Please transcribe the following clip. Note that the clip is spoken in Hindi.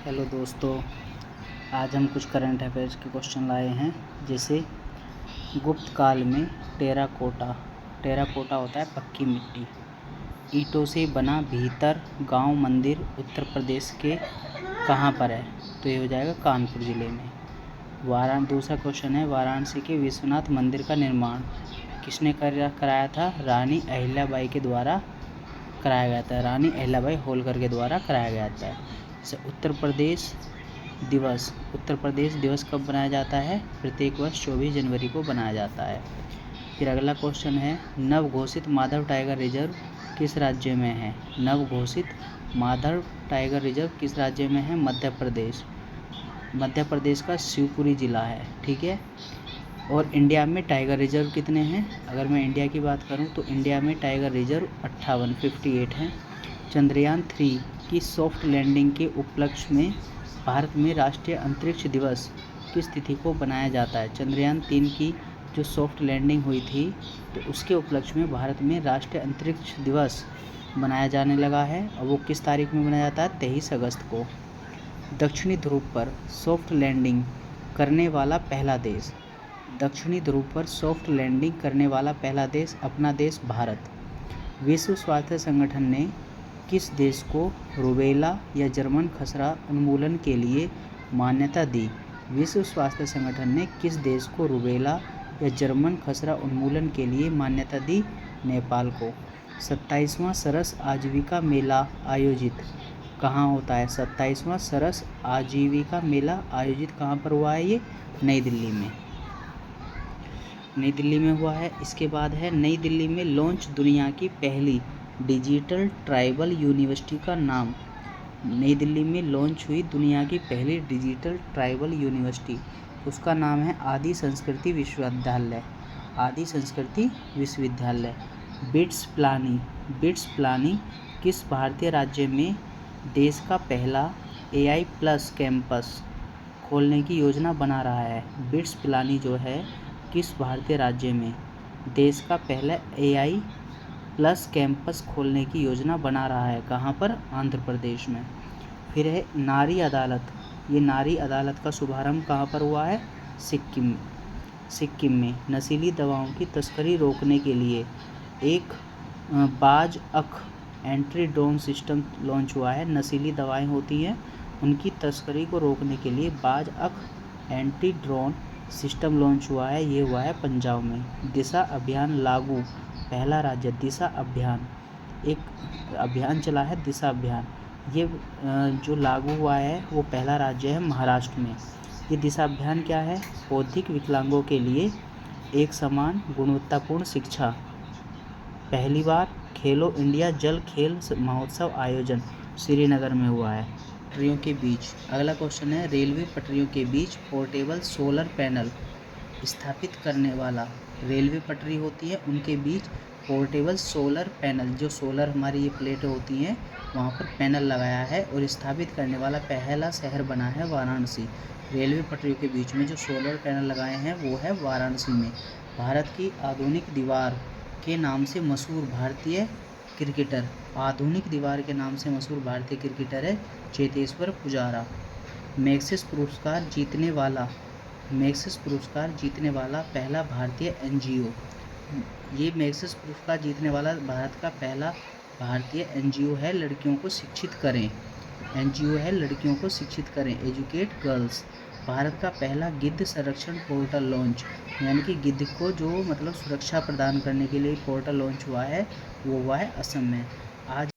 हेलो दोस्तों, आज हम कुछ करंट अफेयर्स के क्वेश्चन लाए हैं। जैसे गुप्त काल में टेराकोटा होता है पक्की मिट्टी, ईंटों से बना भीतर गांव मंदिर उत्तर प्रदेश के कहाँ पर है? तो ये हो जाएगा कानपुर ज़िले में। दूसरा क्वेश्चन है, वाराणसी के विश्वनाथ मंदिर का निर्माण किसने कराया था? रानी अहिल्याबाई के द्वारा कराया गया था। रानी अहिल्याबाई होलकर के द्वारा कराया गया था। उत्तर प्रदेश दिवस कब बनाया जाता है? प्रत्येक वर्ष 24 जनवरी को बनाया जाता है। फिर अगला क्वेश्चन है, नवघोषित माधव टाइगर रिजर्व किस राज्य में है? नवघोषित माधव टाइगर रिजर्व किस राज्य में है? मध्य प्रदेश का शिवपुरी जिला है। ठीक है। और इंडिया में टाइगर रिजर्व कितने हैं? अगर मैं इंडिया की बात करूं तो इंडिया में टाइगर रिजर्व 58 हैं। चंद्रयान 3 की सॉफ्ट लैंडिंग के उपलक्ष्य में भारत में राष्ट्रीय अंतरिक्ष दिवस किस तिथि को बनाया जाता है? चंद्रयान 3 की जो सॉफ्ट लैंडिंग हुई थी तो उसके उपलक्ष्य में भारत में राष्ट्रीय अंतरिक्ष दिवस मनाया जाने लगा है। और वो किस तारीख में मनाया जाता है? 23 अगस्त को। दक्षिणी ध्रुव पर सॉफ्ट लैंडिंग करने वाला पहला देश? दक्षिणी ध्रुव पर सॉफ्ट लैंडिंग करने वाला पहला देश अपना देश भारत। विश्व स्वास्थ्य संगठन ने किस देश को रूबेला या जर्मन खसरा उन्मूलन के लिए मान्यता दी? विश्व स्वास्थ्य संगठन ने किस देश को रूबेला या जर्मन खसरा उन्मूलन के लिए मान्यता दी? नेपाल को। 27वां सरस आजीविका मेला आयोजित कहाँ होता है? 27वां सरस आजीविका मेला आयोजित कहाँ पर हुआ है? ये नई दिल्ली में हुआ है। इसके बाद है, नई दिल्ली में लॉन्च दुनिया की पहली डिजिटल ट्राइबल यूनिवर्सिटी का नाम। नई दिल्ली में लॉन्च हुई दुनिया की पहली डिजिटल ट्राइबल यूनिवर्सिटी, उसका नाम है आदि संस्कृति विश्वविद्यालय। बिट्स प्लानी किस भारतीय राज्य में देश का पहला AI प्लस कैंपस खोलने की योजना बना रहा है? बिट्स प्लानी जो है किस भारतीय राज्य में देश का पहला AI प्लस कैंपस खोलने की योजना बना रहा है? कहाँ पर? आंध्र प्रदेश में। फिर है नारी अदालत। ये नारी अदालत का शुभारंभ कहाँ पर हुआ है? सिक्किम में। नशीली दवाओं की तस्करी रोकने के लिए एक बाज अख एंट्री ड्रोन सिस्टम लॉन्च हुआ है। नशीली दवाएं होती हैं, उनकी तस्करी को रोकने के लिए बाज अख एंट्री ड्रोन सिस्टम लॉन्च हुआ है। ये हुआ है पंजाब में। दिशा अभियान लागू पहला राज्य? दिशा अभियान, एक अभियान चला है दिशा अभियान, ये जो लागू हुआ है वो पहला राज्य है महाराष्ट्र में। ये दिशा अभियान क्या है? बौद्धिक विकलांगों के लिए एक समान गुणवत्तापूर्ण शिक्षा। पहली बार खेलो इंडिया जल खेल महोत्सव आयोजन श्रीनगर में हुआ है। पटरियों के बीच, अगला क्वेश्चन है, रेलवे पटरियों के बीच पोर्टेबल सोलर पैनल स्थापित करने वाला, रेलवे पटरी होती है उनके बीच पोर्टेबल सोलर पैनल, जो सोलर हमारी ये प्लेटें होती हैं वहाँ पर पैनल लगाया है और स्थापित करने वाला पहला शहर बना है वाराणसी। रेलवे पटरियों के बीच में जो सोलर पैनल लगाए हैं वो है वाराणसी में। भारत की आधुनिक दीवार के नाम से मशहूर भारतीय क्रिकेटर है चेतेश्वर पुजारा। मैग्सेस पुरस्कार जीतने वाला पहला भारतीय NGO, ये मैग्सेस पुरस्कार जीतने वाला भारत का पहला भारतीय NGO है लड़कियों को शिक्षित करें, एजुकेट गर्ल्स। भारत का पहला गिद्ध संरक्षण पोर्टल लॉन्च, यानी कि गिद्ध को जो मतलब सुरक्षा प्रदान करने के लिए पोर्टल लॉन्च हुआ है वो हुआ है असम में। आज